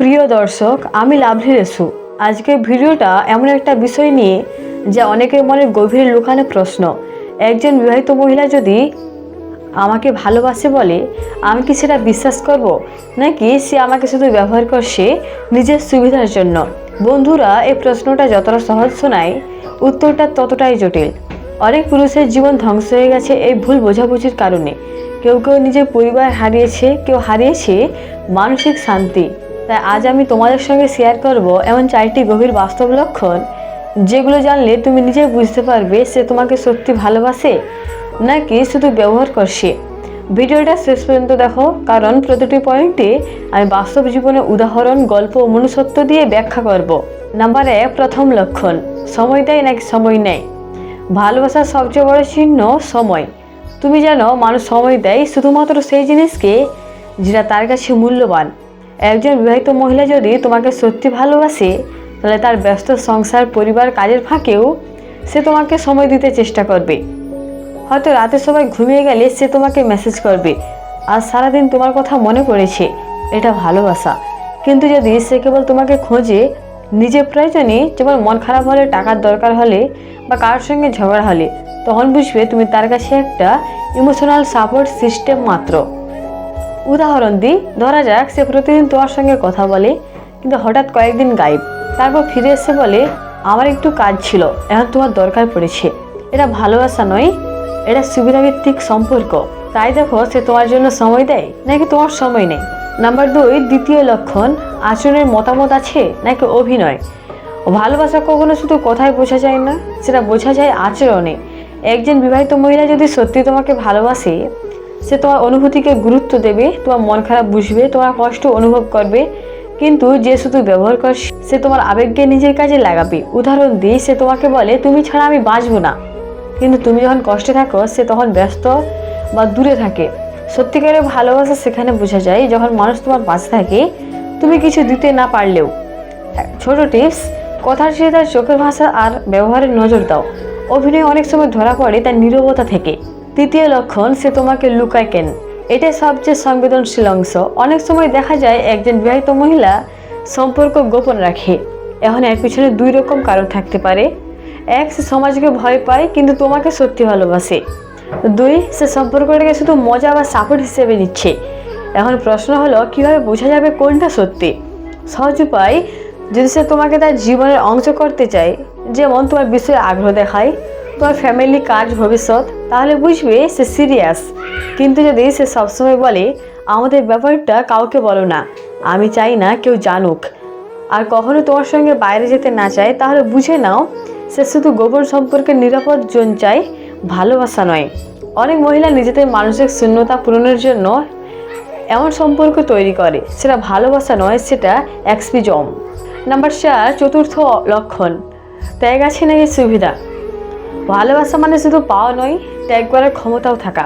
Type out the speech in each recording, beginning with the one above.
প্রিয় দর্শক, আমি লাভলি রেসু। আজকের ভিডিওটা এমন একটা বিষয় নিয়ে যা অনেকের মনে গভীর লুকানো প্রশ্ন। একজন বিবাহিত মহিলা যদি আমাকে ভালোবাসে বলে, আমি কি সেটা বিশ্বাস করব, নাকি সে আমাকে শুধু ব্যবহার করছে নিজের সুবিধার জন্য? বন্ধুরা, এই প্রশ্নটা যতটা সহজ শোনায়, উত্তরটা ততটাই জটিল। অনেক পুরুষের জীবন ধ্বংস হয়ে গেছে এই ভুল বোঝাবুঝির কারণে। কেউ কেউ নিজের পরিবার হারিয়েছে, কেউ হারিয়েছে মানসিক শান্তি। তাই আজ আমি তোমাদের সঙ্গে শেয়ার করব এমন 4টি গভীর বাস্তব লক্ষণ, যেগুলো জানলে তুমি নিজেই বুঝতে পারবে সে তোমাকে সত্যি ভালোবাসে নাকি শুধু ব্যবহার করছে। ভিডিওটা শেষ পর্যন্ত দেখো, কারণ প্রতিটি পয়েন্টে আমি বাস্তব জীবনের উদাহরণ, গল্প ও মনুষ্যত্ব দিয়ে ব্যাখ্যা করব। নাম্বার 1, প্রথম লক্ষণ, সময় দেয় নাকি সময় নেয়। ভালোবাসার সবচেয়ে বড় চিহ্ন সময়। তুমি জানো, মানুষ সময় দেয় শুধুমাত্র সেই জিনিসকে যেটা তার কাছে মূল্যবান। একজন বিবাহিত মহিলা যদি তোমাকে সত্যি ভালোবাসে, তাহলে তার ব্যস্ত সংসার, পরিবার, কাজের ফাঁকেও সে তোমাকে সময় দিতে চেষ্টা করবে। হয়তো রাতে সবাই ঘুমিয়ে গেলে সে তোমাকে মেসেজ করবে, আর সারাদিন তোমার কথা মনে পড়েছে। এটা ভালোবাসা। কিন্তু যদি সে কেবল তোমাকে খোঁজে নিজের প্রয়োজনে, যেমন মন খারাপ হলে, টাকার দরকার হলে বা কারোর সঙ্গে ঝগড়া হলে, তখন বুঝবে তুমি তার কাছে একটা ইমোশনাল সাপোর্ট সিস্টেম মাত্র। উদাহরণ দিই, ধরা যাক সে প্রতিদিন তোমার সঙ্গে কথা বলে, কিন্তু হঠাৎ কয়েকদিন গায়েব। তারপর ফিরে এসে বলে, আমার একটু কাজ ছিল, এখন তোমার দরকার পড়েছে। এটা ভালোবাসা নয়, এটা সুবিধাভিত্তিক সম্পর্ক। তাই দেখো, সে তোমার জন্য সময় দেয় নাকি তোমার সময় নেই। নাম্বার 2, দ্বিতীয় লক্ষণ, আচরণের মতামত আছে নাকি অভিনয়। ভালোবাসা কখনো শুধু কথায় বোঝা যায় না, সেটা বোঝা যায় আচরণে। একজন বিবাহিত মহিলা যদি সত্যি তোমাকে ভালোবাসে, সে তোমার অনুভূতিকে গুরুত্ব দেবে, তোমার মন খারাপ বুঝবে, তোমার কষ্ট অনুভব করবে। কিন্তু যে শুধু ব্যবহার করছে, সে তোমার আবেগকে নিজের কাজে লাগাবে। উদাহরণ দিই, সে তোমাকে বলে, তুমি ছাড়া আমি বাঁচবো না, কিন্তু তুমি যখন কষ্টে থাকো সে তখন ব্যস্ত বা দূরে থাকে। সত্যিকারের ভালোবাসা সেখানে বোঝা যায় যখন মানুষ তোমার পাশে থাকে, তুমি কিছু দিতে না পারলেও। ছোট টিপস, কথার চেয়ে তার চোখের ভাষা আর ব্যবহারের নজর দাও। অভিনয় অনেক সময় ধরা পড়ে তার নীরবতা থেকে। তৃতীয় লক্ষণ, সে তোমাকে লুকায় কেন। এটাই সবচেয়ে সংবেদনশীল অংশ। অনেক সময় দেখা যায় একজন বিবাহিত মহিলা সম্পর্ক গোপন রাখে। এখন এর পিছনে 2 রকম কারণ থাকতে পারে। 1, সে সমাজকে ভয় পায় কিন্তু তোমাকে সত্যি ভালোবাসে। 2, সে সম্পর্কটাকে শুধু মজা বা সাপোর্ট হিসেবে নিচ্ছে। এখন প্রশ্ন হলো, কিভাবে বোঝা যাবে কোনটা সত্যি? সহজ উপায়, যদি সে তোমাকে তার জীবনের অংশ করতে চায়, যেমন তোমার বিষয়ে আগ্রহ দেখায়, তোমার ফ্যামিলি, কাজ, ভবিষ্যৎ, তাহলে বুঝবে সে সিরিয়াস। কিন্তু যদি সে সবসময় বলে, আমাদের ব্যাপারটা কাউকে বলো না, আমি চাই না কেউ জানুক, আর কখনো তোমার সঙ্গে বাইরে যেতে না চায়, তাহলে বুঝে নাও সে শুধু গোপন সম্পর্কের নিরাপদ জোন চায়, ভালোবাসা নয়। অনেক মহিলা নিজেদের মানসিক শূন্যতা পূরণের জন্য এমন সম্পর্ক তৈরি করে, সেটা ভালোবাসা নয়, সেটা এক্সপিজম। নাম্বার 4, চতুর্থ লক্ষণ, ত্যাগ আছে নাকি সুবিধা। ভালোবাসা মানে শুধু পাওয়া নয়, ত্যাগ করার ক্ষমতাও থাকা।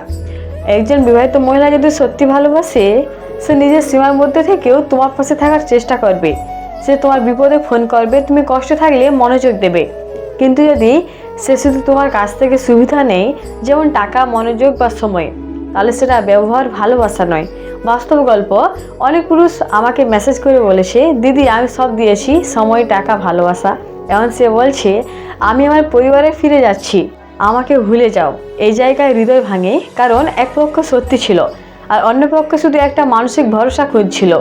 একজন বিবাহিত মহিলা যদি সত্যি ভালোবাসে, সে নিজের সীমার মধ্যে থেকেও তোমার পাশে থাকার চেষ্টা করবে। সে তোমার বিপদে ফোন করবে, তুমি কষ্টে থাকলে মনোযোগ দেবে। কিন্তু যদি সে শুধু তোমার কাছ থেকে সুবিধা নেই, যেমন টাকা, মনোযোগ বা সময়, তাহলে সেটা ব্যবহার, ভালোবাসা নয়। বাস্তব গল্প, অনেক পুরুষ আমাকে মেসেজ করে বলেছে, দিদি আমি সব দিয়েছি, সময়, টাকা, ভালোবাসা, এখন সে বলছে আমি আমার পরিবারে ফিরে যাচ্ছি, আমাকে ভুলে যাও। এই জায়গায় হৃদয় ভাঙে, কারণ এক পক্ষ সত্যি ছিল আর অন্য পক্ষ শুধু একটা মানসিক ভরসা খুঁজছিল।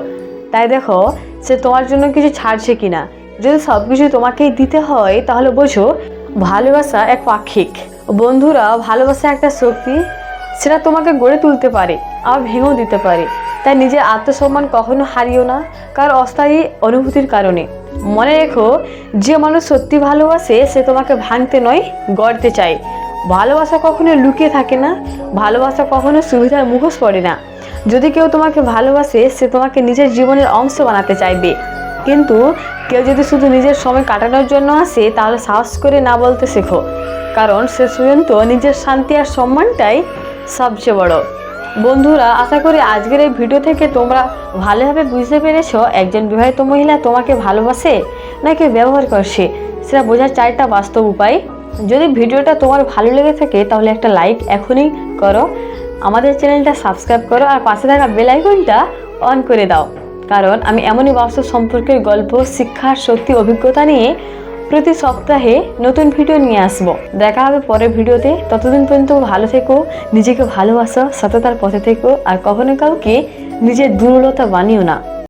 তাই দেখো সে তোমার জন্য কিছু ছাড়ছে কিনা। যদি সব কিছু তোমাকেই দিতে হয়, তাহলে বোঝো ভালোবাসা এক পাক্ষিক। বন্ধুরা, ভালোবাসা একটা শক্তি, সেটা তোমাকে গড়ে তুলতে পারে, আবার ভেঙেও দিতে পারে। তাই নিজের আত্মসম্মান কখনো হারিও না কার অস্থায়ী অনুভূতির কারণে। মনে রেখো, যে মানুষ সত্যি ভালোবাসে সে তোমাকে ভাঙতে নয়, গড়তে চায়। ভালোবাসা কখনো লুকিয়ে থাকে না, ভালোবাসা কখনো সুবিধার মুখোশ পড়ে না। যদি কেউ তোমাকে ভালোবাসে, সে তোমাকে নিজের জীবনের অংশ বানাতে চাইবে। কিন্তু কেউ যদি শুধু নিজের সময় কাটানোর জন্য আসে, তাহলে সাহস করে না বলতে শেখো, কারণ শেষ পর্যন্ত নিজের শান্তি আর সম্মানটাই সবচেয়ে বড়। বন্ধুরা, আশা করি আজকের এই ভিডিও থেকে তোমরা ভালোভাবে বুঝতে পেরেছো একজন বিবাহিত মহিলা তোমাকে ভালোবাসে নাকি ব্যবহার করছে। সেটা বোঝার 4টা বাস্তব উপায়। যদি ভিডিওটা তোমার ভালো লেগে থাকে, তাহলে একটা লাইক এখনই করো, আমাদের চ্যানেলটা সাবস্ক্রাইব করো, আর পাশে থাকা বেল আইকনটা অন করে দাও, কারণ আমি এমনই বাস্তব সম্পর্কের গল্প, শিক্ষার সত্যি অভিজ্ঞতা নিয়ে প্রতি সপ্তাহে নতুন ভিডিও নিয়ে আসব। দেখা হবে পরের ভিডিওতে। ততদিন পর্যন্ত ভালো থেকো, নিজেকে ভালোবাসো, সততার পথে থেকো, আর কখনো কাউকে নিজের দুর্বলতা বানিও না।